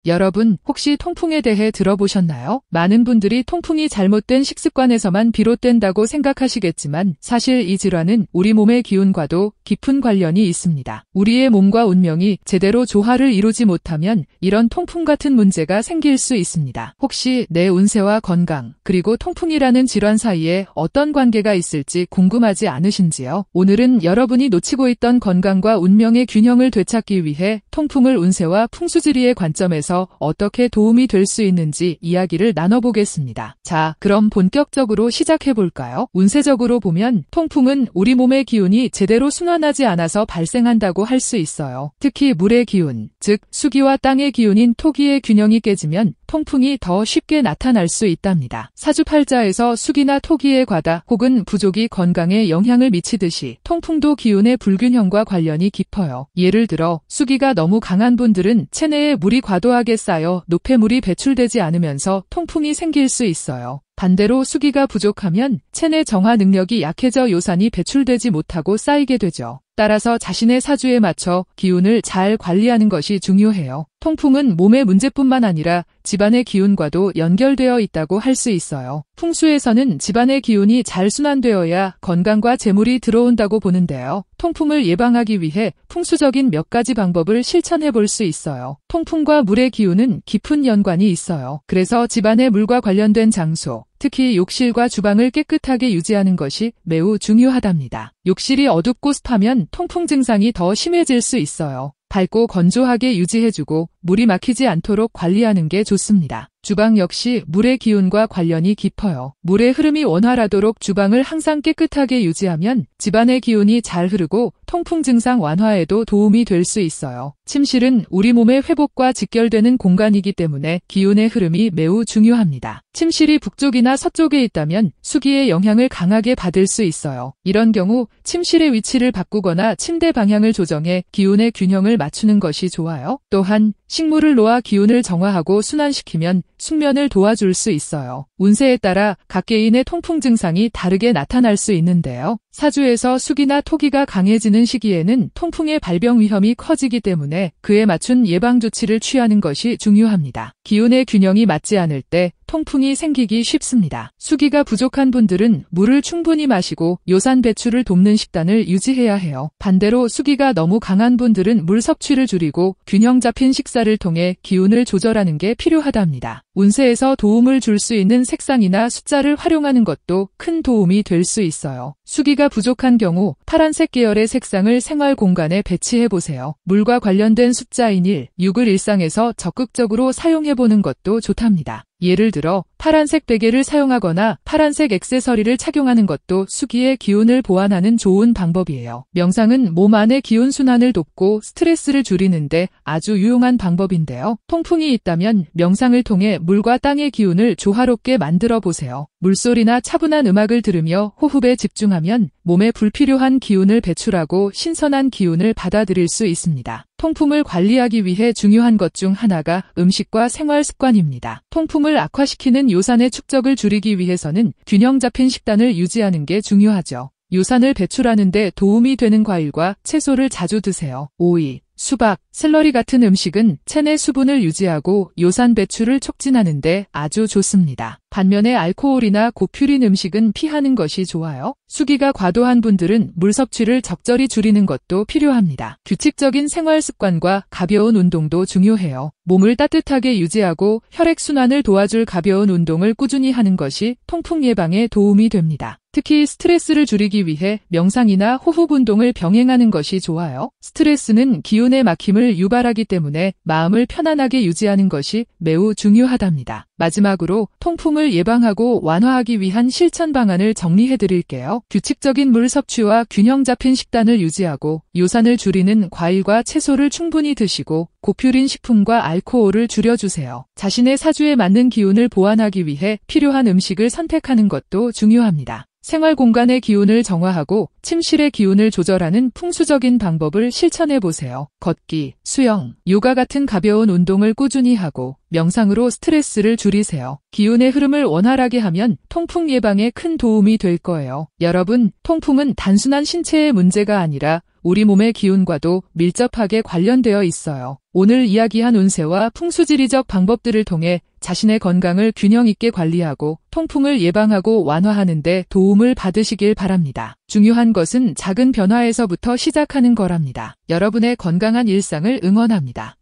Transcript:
여러분, 혹시 통풍에 대해 들어보셨나요? 많은 분들이 통풍이 잘못된 식습관에서만 비롯된다고 생각하시겠지만 사실 이 질환은 우리 몸의 기운과도 깊은 관련이 있습니다. 우리의 몸과 운명이 제대로 조화를 이루지 못하면 이런 통풍 같은 문제가 생길 수 있습니다. 혹시 내 운세와 건강, 그리고 통풍이라는 질환 사이에 어떤 관계가 있을지 궁금하지 않으신지요? 오늘은 여러분이 놓치고 있던 건강과 운명의 균형을 되찾기 위해 통풍을 운세와 풍수지리의 관점에서 어떻게 도움이 될 수 있는지 이야기를 나눠보겠습니다. 자, 그럼 본격적으로 시작해볼까요? 운세적으로 보면 통풍은 우리 몸의 기운이 제대로 순환하지 않아서 발생한다고 할 수 있어요. 특히 물의 기운, 즉 수기와 땅의 기운인 토기의 균형이 깨지면 통풍이 더 쉽게 나타날 수 있답니다. 사주팔자에서 수기나 토기의 과다 혹은 부족이 건강에 영향을 미치듯이 통풍도 기운의 불균형과 관련이 깊어요. 예를 들어 수기가 너무 강한 분들은 체내에 물이 과도하게 쌓여 노폐물이 배출되지 않으면서 통풍이 생길 수 있어요. 반대로 수기가 부족하면 체내 정화 능력이 약해져 요산이 배출되지 못하고 쌓이게 되죠. 따라서 자신의 사주에 맞춰 기운을 잘 관리하는 것이 중요해요. 통풍은 몸의 문제뿐만 아니라 집안의 기운과도 연결되어 있다고 할 수 있어요. 풍수에서는 집안의 기운이 잘 순환되어야 건강과 재물이 들어온다고 보는데요. 통풍을 예방하기 위해 풍수적인 몇 가지 방법을 실천해 볼 수 있어요. 통풍과 물의 기운은 깊은 연관이 있어요. 그래서 집안의 물과 관련된 장소, 특히 욕실과 주방을 깨끗하게 유지하는 것이 매우 중요하답니다. 욕실이 어둡고 습하면 통풍 증상이 더 심해질 수 있어요. 밝고 건조하게 유지해주고 물이 막히지 않도록 관리하는 게 좋습니다. 주방 역시 물의 기운과 관련이 깊어요. 물의 흐름이 원활하도록 주방을 항상 깨끗하게 유지하면 집안의 기운이 잘 흐르고 통풍 증상 완화에도 도움이 될 수 있어요. 침실은 우리 몸의 회복과 직결되는 공간이기 때문에 기운의 흐름이 매우 중요합니다. 침실이 북쪽이나 서쪽에 있다면 수기의 영향을 강하게 받을 수 있어요. 이런 경우 침실의 위치를 바꾸거나 침대 방향을 조정해 기운의 균형을 맞추는 것이 좋아요. 또한 식물을 놓아 기운을 정화하고 순환시키면 숙면을 도와줄 수 있어요. 운세에 따라 각 개인의 통풍 증상이 다르게 나타날 수 있는데요. 사주에서 수기나 토기가 강해지는 시기에는 통풍의 발병 위험이 커지기 때문에 그에 맞춘 예방 조치를 취하는 것이 중요합니다. 기운의 균형이 맞지 않을 때 통풍이 생기기 쉽습니다. 수기가 부족한 분들은 물을 충분히 마시고 요산 배출을 돕는 식단을 유지해야 해요. 반대로 수기가 너무 강한 분들은 물 섭취를 줄이고 균형 잡힌 식사를 통해 기운을 조절하는 게 필요하답니다. 운세에서 도움을 줄 수 있는 색상이나 숫자를 활용하는 것도 큰 도움이 될 수 있어요. 수기가 부족한 경우 파란색 계열의 색상을 생활 공간에 배치해 보세요. 물과 관련된 숫자인 1, 6을 일상에서 적극적으로 사용해보는 것도 좋답니다. 예를 들어 파란색 베개를 사용하거나 파란색 액세서리를 착용하는 것도 수기의 기운을 보완하는 좋은 방법이에요. 명상은 몸 안의 기운 순환을 돕고 스트레스를 줄이는데 아주 유용한 방법인데요. 통풍이 있다면 명상을 통해 물과 땅의 기운을 조화롭게 만들어 보세요. 물소리나 차분한 음악을 들으며 호흡에 집중하면 몸에 불필요한 기운을 배출하고 신선한 기운을 받아들일 수 있습니다. 통풍을 관리하기 위해 중요한 것 중 하나가 음식과 생활 습관입니다. 통풍을 악화시키는 요산의 축적을 줄이기 위해서는 균형 잡힌 식단을 유지하는 게 중요하죠. 요산을 배출하는 데 도움이 되는 과일과 채소를 자주 드세요. 오이, 수박, 샐러리 같은 음식은 체내 수분을 유지하고 요산 배출을 촉진하는 데 아주 좋습니다. 반면에 알코올이나 고퓨린 음식은 피하는 것이 좋아요. 수기가 과도한 분들은 물 섭취를 적절히 줄이는 것도 필요합니다. 규칙적인 생활 습관과 가벼운 운동도 중요해요. 몸을 따뜻하게 유지하고 혈액순환을 도와줄 가벼운 운동을 꾸준히 하는 것이 통풍 예방에 도움이 됩니다. 특히 스트레스를 줄이기 위해 명상이나 호흡 운동을 병행하는 것이 좋아요. 스트레스는 기운의 막힘을 유발하기 때문에 마음을 편안하게 유지하는 것이 매우 중요하답니다. 마지막으로 통풍을 예방하고 완화하기 위한 실천 방안을 정리해 드릴게요. 규칙적인 물 섭취와 균형 잡힌 식단을 유지하고 요산을 줄이는 과일과 채소를 충분히 드시고 고퓨린 식품과 알코올을 줄여주세요. 자신의 사주에 맞는 기운을 보완하기 위해 필요한 음식을 선택하는 것도 중요합니다. 생활 공간의 기운을 정화하고 침실의 기운을 조절하는 풍수적인 방법을 실천해 보세요. 걷기, 수영, 요가 같은 가벼운 운동을 꾸준히 하고 명상으로 스트레스를 줄이세요. 기운의 흐름을 원활하게 하면 통풍 예방에 큰 도움이 될 거예요. 여러분, 통풍은 단순한 신체의 문제가 아니라 우리 몸의 기운과도 밀접하게 관련되어 있어요. 오늘 이야기한 운세와 풍수지리적 방법들을 통해 자신의 건강을 균형 있게 관리하고 통풍을 예방하고 완화하는 데 도움을 받으시길 바랍니다. 중요한 것은 작은 변화에서부터 시작하는 거랍니다. 여러분의 건강한 일상을 응원합니다.